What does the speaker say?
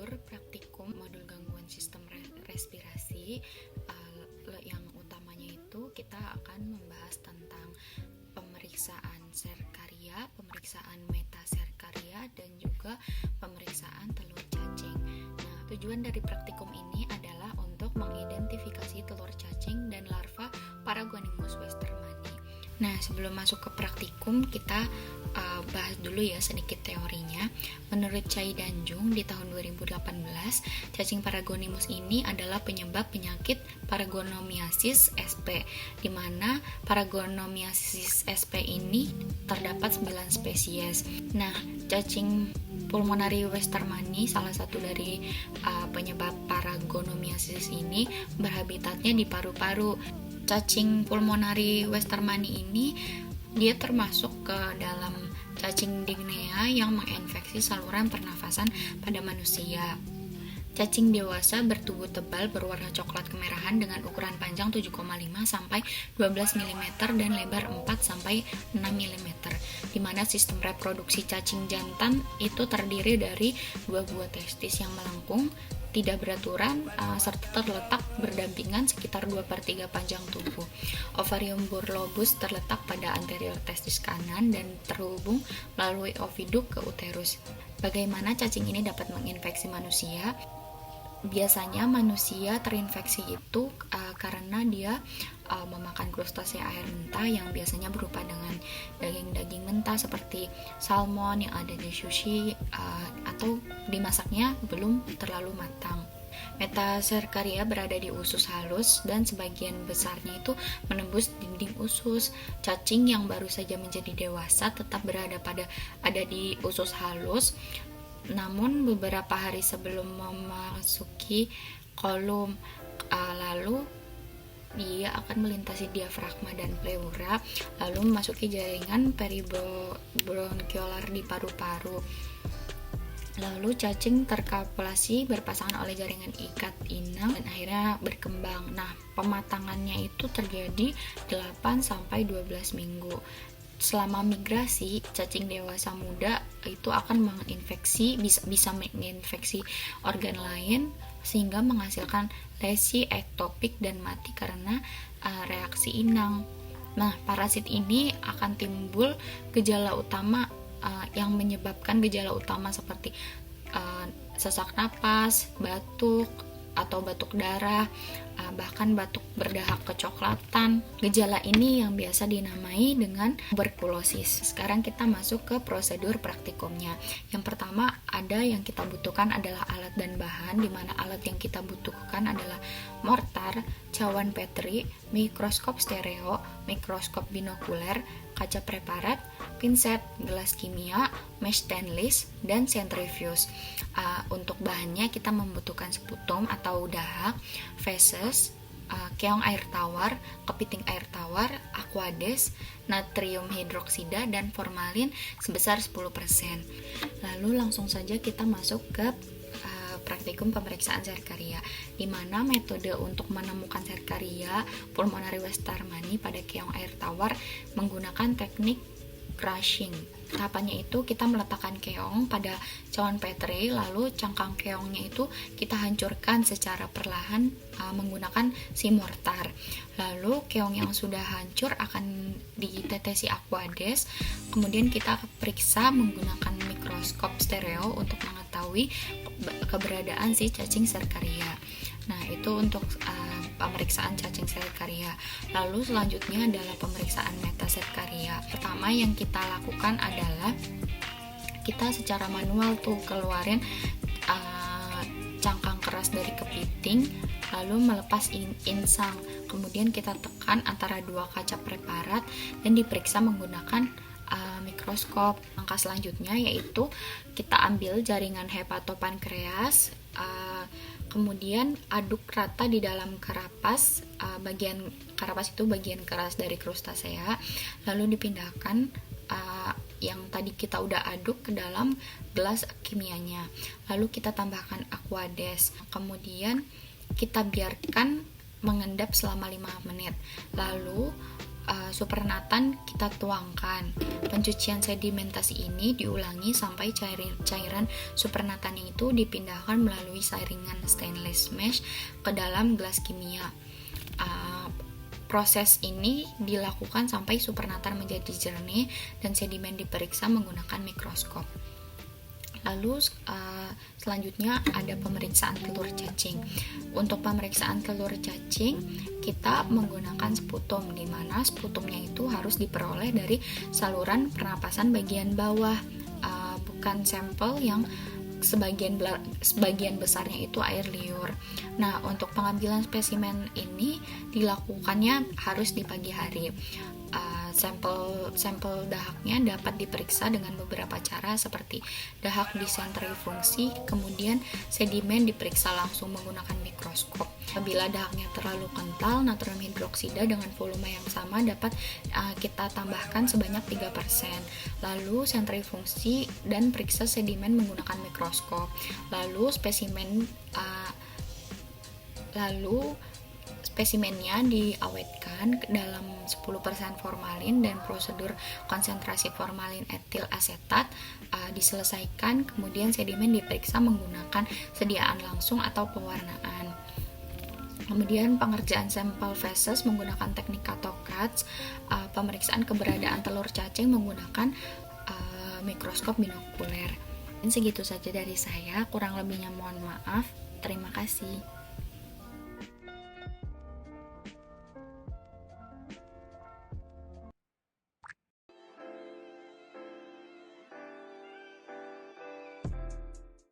prosedur praktikum modul gangguan sistem respirasi. Yang utamanya itu kita akan membahas tentang pemeriksaan serkaria, pemeriksaan metaserkaria, dan juga pemeriksaan telur cacing. Nah, tujuan dari praktikum ini adalah untuk mengidentifikasi telur cacing dan larva Paragonimus westermani. Nah, sebelum masuk ke praktikum, kita bahas dulu ya sedikit teorinya. Menurut Chai dan Jung di tahun 2018, cacing Paragonimus ini adalah penyebab penyakit Paragonomiasis sp, di mana Paragonomiasis sp ini terdapat 9 spesies. Nah, cacing pulmonari westermani, salah satu dari penyebab Paragonomiasis ini, berhabitatnya di paru-paru. Cacing pulmonari westermani ini dia termasuk ke dalam cacing dignea yang menginfeksi saluran pernafasan pada manusia. Cacing dewasa bertubuh tebal berwarna coklat kemerahan dengan ukuran panjang 7,5 sampai 12 mm dan lebar 4 sampai 6 mm, di mana sistem reproduksi cacing jantan itu terdiri dari 2 buah testis yang melengkung, tidak beraturan, serta terletak berdampingan sekitar 2/3 panjang tubuh. Ovarium burlobus terletak pada anterior testis kanan dan terhubung melalui oviduk ke uterus. Bagaimana cacing ini dapat menginfeksi manusia? Biasanya manusia terinfeksi itu karena dia memakan krustasea air mentah yang biasanya berupa dengan daging-daging mentah seperti salmon yang ada di sushi, atau dimasaknya belum terlalu matang. Metaserkaria berada di usus halus dan sebagian besarnya itu menembus dinding usus. Cacing yang baru saja menjadi dewasa tetap ada di usus halus, namun beberapa hari sebelum memasuki kolom, lalu dia akan melintasi diafragma dan pleura, lalu memasuki jaringan peribronchiolar di paru-paru. Lalu cacing terkapsulasi berpasangan oleh jaringan ikat inang dan akhirnya berkembang. Nah, pematangannya itu terjadi 8-12 minggu. Selama migrasi, cacing dewasa muda itu akan bisa menginfeksi organ lain sehingga menghasilkan lesi ektopik dan mati karena reaksi inang. Nah, parasit ini akan timbul gejala utama yang menyebabkan gejala utama seperti sesak napas, batuk atau batuk darah, bahkan batuk berdahak kecoklatan. Gejala ini yang biasa dinamai dengan tuberkulosis. Sekarang kita masuk ke prosedur praktikumnya. Yang pertama, ada yang kita butuhkan adalah alat dan bahan, di mana alat yang kita butuhkan adalah mortar, cawan Petri, mikroskop stereo, mikroskop binokuler, kaca preparat, pinset, gelas kimia, mesh stainless, dan centrifuge. Untuk bahannya kita membutuhkan seputum atau dahak, feses, keong air tawar, kepiting air tawar, aquades, natrium hidroksida, dan formalin sebesar 10%. Lalu langsung saja kita masuk ke praktikum pemeriksaan serkaria, di mana metode untuk menemukan serkaria pulmonari westermani pada keong air tawar menggunakan teknik crushing. Tahapannya itu kita meletakkan keong pada cawan Petri, lalu cangkang keongnya itu kita hancurkan secara perlahan menggunakan si mortar. Lalu keong yang sudah hancur akan ditetesi aquades, kemudian kita periksa menggunakan mikroskop stereo untuk mengetahui keberadaan si cacing serkaria. Nah, itu untuk pemeriksaan cacing serkaria. Lalu selanjutnya adalah pemeriksaan metaserkaria. Pertama yang kita lakukan adalah kita secara manual keluarin cangkang keras dari kepiting, lalu melepas insang. Kemudian kita tekan antara dua kaca preparat dan diperiksa menggunakan mikroskop. Langkah selanjutnya yaitu kita ambil jaringan hepatopankreas, kemudian aduk rata di dalam karapas. Bagian karapas itu bagian keras dari krustasea, lalu dipindahkan yang tadi kita udah aduk ke dalam gelas kimianya. Lalu kita tambahkan aquades, kemudian kita biarkan mengendap selama 5 menit. Lalu supernatan kita tuangkan. Pencucian sedimentasi ini diulangi sampai cairan supernatannya itu dipindahkan melalui saringan stainless mesh ke dalam gelas kimia. Proses ini dilakukan sampai supernatan menjadi jernih dan sedimen diperiksa menggunakan mikroskop. Lalu selanjutnya ada pemeriksaan telur cacing. Untuk pemeriksaan telur cacing kita menggunakan sputum, di mana sputumnya itu harus diperoleh dari saluran pernapasan bagian bawah, bukan sampel yang sebagian besarnya itu air liur. Nah, untuk pengambilan spesimen ini dilakukannya harus di pagi hari. Sampel dahaknya dapat diperiksa dengan beberapa cara seperti dahak disentrifungsi, kemudian sedimen diperiksa langsung menggunakan mikroskop. Apabila dahaknya terlalu kental, natrium hidroksida dengan volume yang sama dapat kita tambahkan sebanyak 3%. Lalu sentrifungsi dan periksa sedimen menggunakan mikroskop. Lalu spesimennya diawetkan dalam 10% formalin dan prosedur konsentrasi formalin etil asetat diselesaikan, kemudian sedimen diperiksa menggunakan sediaan langsung atau pewarnaan. Kemudian pengerjaan sampel feses menggunakan teknik Kato-Katz, pemeriksaan keberadaan telur cacing menggunakan mikroskop binokuler. Dan segitu saja dari saya, kurang lebihnya mohon maaf. Terima kasih.